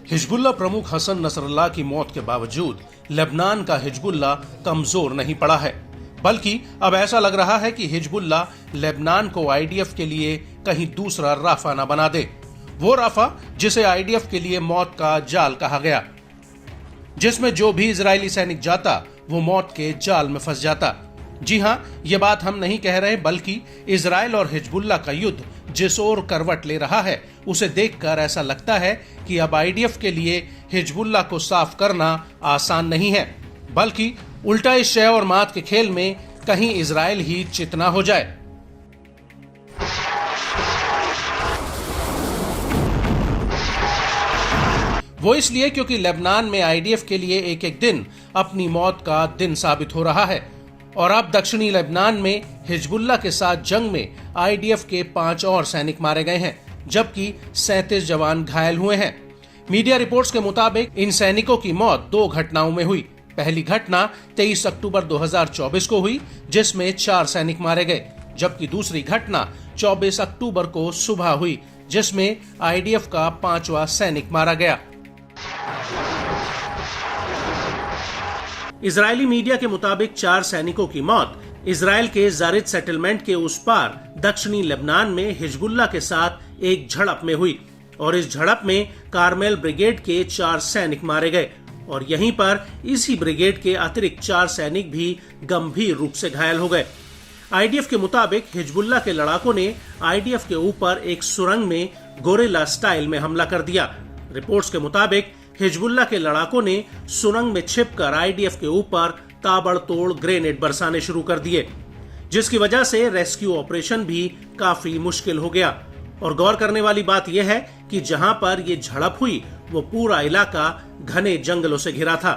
Hezbollah प्रमुख Hassan Nasrallah की मौत के बावजूद लेबनान का हिजबुल्लाह कमजोर नहीं पड़ा है, बल्कि अब ऐसा लग रहा है कि हिजबुल्लाह लेबनान को आईडीएफ के लिए कहीं दूसरा राफा न बना दे। वो राफा जिसे आईडीएफ के लिए मौत का जाल कहा गया, जिसमें जो भी इजरायली सैनिक जाता वो मौत के जाल में फंस जाता। जी हां, ये बात हम नहीं कह रहे, बल्कि इजराइल और हिजबुल्लाह का युद्ध जिस ओर करवट ले रहा है उसे देखकर ऐसा लगता है कि अब आईडीएफ के लिए हिजबुल्लाह को साफ करना आसान नहीं है, बल्कि उल्टा इस शह और मात के खेल में कहीं इजराइल ही चितना हो जाए। वो इसलिए क्योंकि लेबनान में आईडीएफ के लिए एक एक दिन अपनी मौत का दिन साबित हो रहा है और अब दक्षिणी लेबनान में हिजबुल्लाह के साथ जंग में आईडीएफ के 5 और सैनिक मारे गए हैं, जबकि 37 जवान घायल हुए हैं। मीडिया रिपोर्ट्स के मुताबिक इन सैनिकों की मौत 2 घटनाओं में हुई। पहली घटना 23 अक्टूबर 2024 को हुई, जिसमें 4 सैनिक मारे गए, जबकि दूसरी घटना 24 अक्टूबर को सुबह हुई, जिसमें आईडीएफ का 5वां सैनिक मारा गया। इजरायली मीडिया के मुताबिक 4 सैनिकों की मौत इजराइल के जारिद सेटलमेंट के उस पार दक्षिणी लेबनान में हिजबुल्लाह के साथ एक झड़प में हुई और इस झड़प में कारमेल ब्रिगेड के 4 सैनिक मारे गए और यहीं पर इसी ब्रिगेड के अतिरिक्त 4 सैनिक भी गंभीर रूप से घायल हो गए। आईडीएफ के मुताबिक हिजबुल्लाह के लड़ाकों ने आईडीएफ के ऊपर एक सुरंग में गोरिल्ला स्टाइल में हमला कर दिया। रिपोर्ट्स के मुताबिक हिजबुल्लाह के लड़ाकों ने सुरंग में छिपकर आईडीएफ के ऊपर ताबड़तोड़ ग्रेनेड बरसाने शुरू कर दिए, जिसकी वजह से रेस्क्यू ऑपरेशन भी काफी मुश्किल हो गया। और गौर करने वाली बात यह है कि जहां पर यह झड़प हुई वो पूरा इलाका घने जंगलों से घिरा था।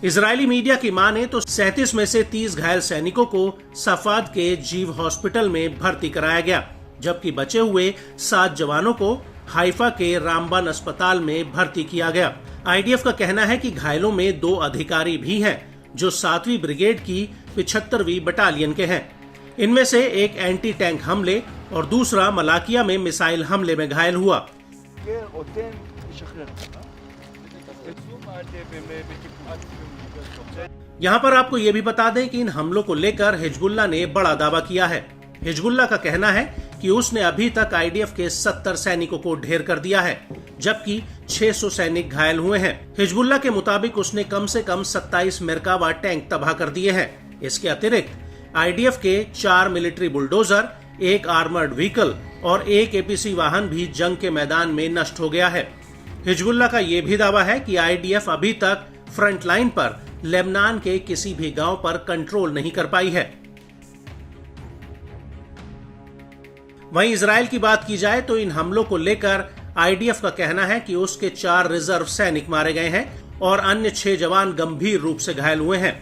इजरायली मीडिया की माने तो 37 में से 30 घायल सैनिकों को सफाद के जीव हॉस्पिटल में भर्ती कराया गया, जबकि बचे हुए 7 जवानों को हाइफा के रामबान अस्पताल में भर्ती किया गया। आईडीएफ का कहना है कि घायलों में 2 अधिकारी भी हैं, जो 7वीं ब्रिगेड की 75वीं बटालियन के हैं। इनमें से एक एंटी टैंक हमले और दूसरा मलाकिया में मिसाइल हमले में घायल हुआ। यहाँ पर आपको ये भी बता दें कि इन हमलों को लेकर हिजबुल्लाह ने बड़ा दावा किया है। हिजबुल्लाह का कहना है कि उसने अभी तक आईडीएफ के 70 सैनिकों को ढेर कर दिया है, जबकि 600 सैनिक घायल हुए हैं। हिजबुल्लाह के मुताबिक उसने कम से कम 27 मेरकावा टैंक तबाह कर दिए हैं। इसके अतिरिक्त आईडीएफ के 4 मिलिट्री बुलडोजर, 1 आर्मर्ड व्हीकल और 1 एपीसी वाहन भी जंग के मैदान में नष्ट हो गया है। हिजबुल्लाह का यह भी दावा है कि आईडीएफ अभी तक फ्रंट लाइन पर लेबनान के किसी भी गांव पर कंट्रोल नहीं कर पाई है। वहीं इजराइल की बात की जाए तो इन हमलों को लेकर आईडीएफ का कहना है कि उसके 4 रिजर्व सैनिक मारे गए हैं और अन्य 6 जवान गंभीर रूप से घायल हुए हैं।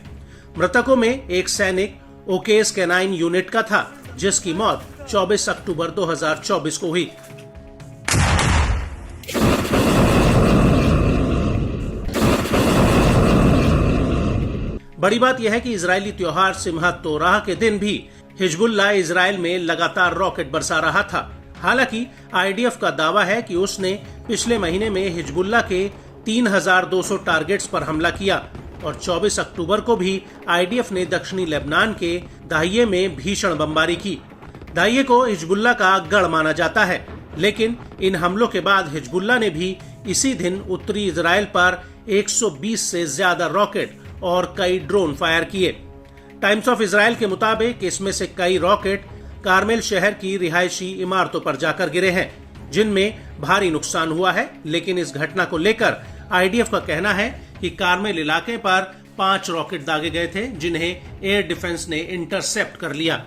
मृतकों में एक सैनिक ओकेस कैनाइन यूनिट का था, जिसकी मौत 24 अक्टूबर 2024 को हुई। बड़ी बात यह है कि इजरायली त्योहार सिमहत तोराह के दिन भी हिजबुल्लाह इजराइल में लगातार रॉकेट बरसा रहा था। हालांकि आईडीएफ का दावा है कि उसने पिछले महीने में हिजबुल्लाह के 3200 टारगेट्स पर हमला किया और 24 अक्टूबर को भी आईडीएफ ने दक्षिणी लेबनान के दाहिये में भीषण बमबारी की। दाहिये को हिजबुल्लाह का गढ़ माना जाता है, लेकिन इन हमलों के बाद हिजबुल्लाह ने भी इसी दिन उत्तरी इजराइल पर 120 से ज्यादा रॉकेट और कई ड्रोन फायर किए। टाइम्स ऑफ इजराइल के मुताबिक इसमें से कई रॉकेट कारमेल शहर की रिहायशी इमारतों पर जाकर गिरे हैं, जिनमें भारी नुकसान हुआ है। लेकिन इस घटना को लेकर आईडीएफ का कहना है कि कारमेल इलाके पर 5 रॉकेट दागे गए थे, जिन्हें एयर डिफेंस ने इंटरसेप्ट कर लिया।